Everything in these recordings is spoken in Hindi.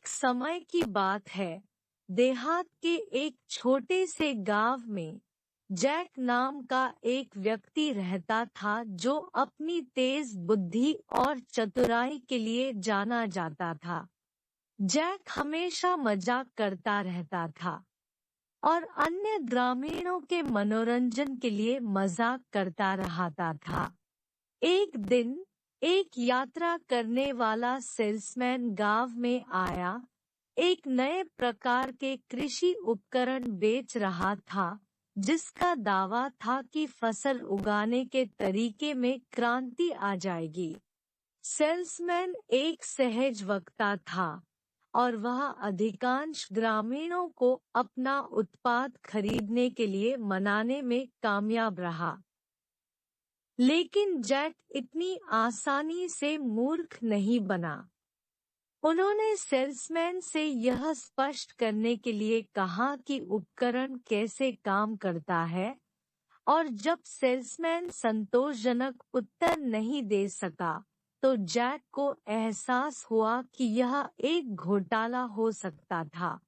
एक समय की बात है, देहात के एक छोटे से गांव में जैक नाम का एक व्यक्ति रहता था जो अपनी तेज बुद्धि और चतुराई के लिए जाना जाता था। जैक हमेशा मजाक करता रहता था और अन्य ग्रामीणों के मनोरंजन के लिए मजाक करता रहता था। एक दिन एक यात्रा करने वाला सेल्समैन गांव में आया, एक नए प्रकार के कृषि उपकरण बेच रहा था जिसका दावा था कि फसल उगाने के तरीके में क्रांति आ जाएगी। सेल्समैन एक सहज वक्ता था और वह अधिकांश ग्रामीणों को अपना उत्पाद खरीदने के लिए मनाने में कामयाब रहा। लेकिन जैक इतनी आसानी से मूर्ख नहीं बना। उन्होंने सेल्समैन से यह स्पष्ट करने के लिए कहा कि उपकरण कैसे काम करता है, और जब सेल्समैन संतोषजनक उत्तर नहीं दे सका तो जैक को एहसास हुआ कि यह एक घोटाला हो सकता था।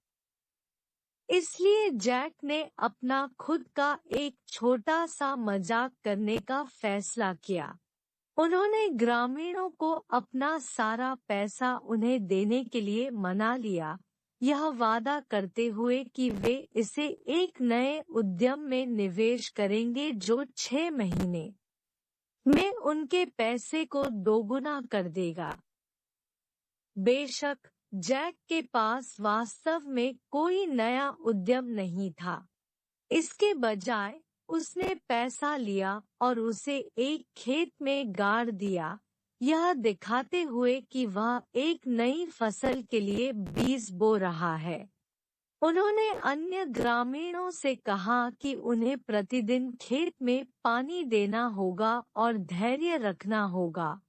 इसलिए जैक ने अपना खुद का एक छोटा सा मजाक करने का फैसला किया। उन्होंने ग्रामीणों को अपना सारा पैसा उन्हें देने के लिए मना लिया, यह वादा करते हुए कि वे इसे एक नए उद्यम में निवेश करेंगे जो 6 महीने में उनके पैसे को दोगुना कर देगा। बेशक जैक के पास वास्तव में कोई नया उद्यम नहीं था। इसके बजाय उसने पैसा लिया और उसे एक खेत में गाड़ दिया, यह दिखाते हुए कि वह एक नई फसल के लिए बीज बो रहा है। उन्होंने अन्य ग्रामीणों से कहा कि उन्हें प्रतिदिन खेत में पानी देना होगा और धैर्य रखना होगा,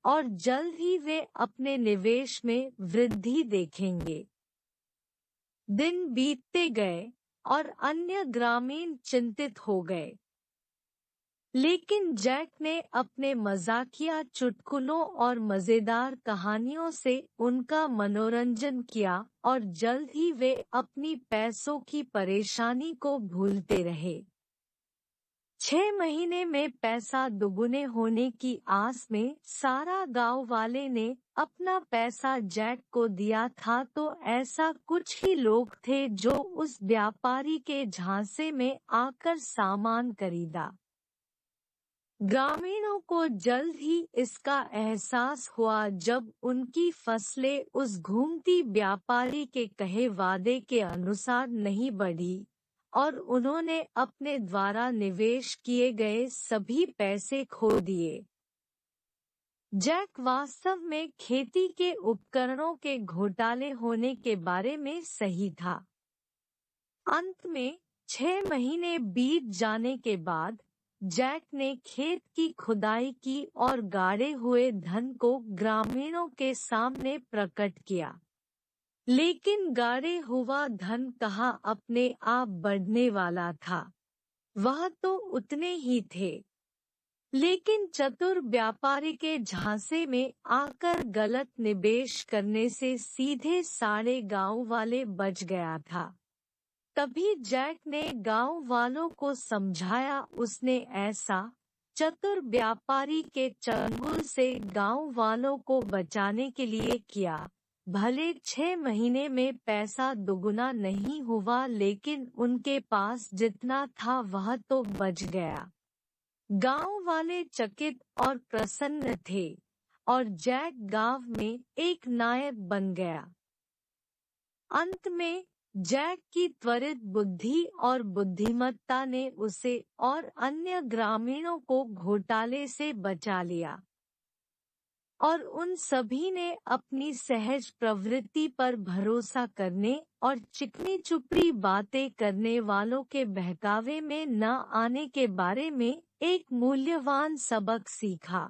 और जल्द ही वे अपने निवेश में वृद्धि देखेंगे। दिन बीतते गए और अन्य ग्रामीण चिंतित हो गए, लेकिन जैक ने अपने मजाकिया चुटकुलों और मजेदार कहानियों से उनका मनोरंजन किया और जल्द ही वे अपनी पैसों की परेशानी को भूलते रहे। 6 महीने में पैसा दुगुने होने की आस में सारा गांव वाले ने अपना पैसा जैक को दिया था, तो ऐसा कुछ ही लोग थे जो उस व्यापारी के झांसे में आकर सामान खरीदा। ग्रामीणों को जल्द ही इसका एहसास हुआ जब उनकी फसलें उस घूमती व्यापारी के कहे वादे के अनुसार नहीं बढ़ी, और उन्होंने अपने द्वारा निवेश किए गए सभी पैसे खो दिए। जैक वास्तव में खेती के उपकरणों के घोटाले होने के बारे में सही था। अंत में 6 महीने बीत जाने के बाद जैक ने खेत की खुदाई की और गाड़े हुए धन को ग्रामीणों के सामने प्रकट किया। लेकिन गाड़े हुआ धन कहाँ अपने आप बढ़ने वाला था, वह तो उतने ही थे। लेकिन चतुर व्यापारी के झांसे में आकर गलत निवेश करने से सीधे सारे गांव वाले बच गया था। तभी जैक ने गांव वालों को समझाया। उसने ऐसा चतुर व्यापारी के चंगुल से गांव वालों को बचाने के लिए किया। भले 6 महीने में पैसा दुगुना नहीं हुआ, लेकिन उनके पास जितना था वह तो बच गया। गांव वाले चकित और प्रसन्न थे और जैक गांव में एक नायक बन गया। अंत में जैक की त्वरित बुद्धि और बुद्धिमत्ता ने उसे और अन्य ग्रामीणों को घोटाले से बचा लिया, और उन सभी ने अपनी सहज प्रवृत्ति पर भरोसा करने और चिकनी चुपड़ी बातें करने वालों के बहकावे में न आने के बारे में एक मूल्यवान सबक सीखा।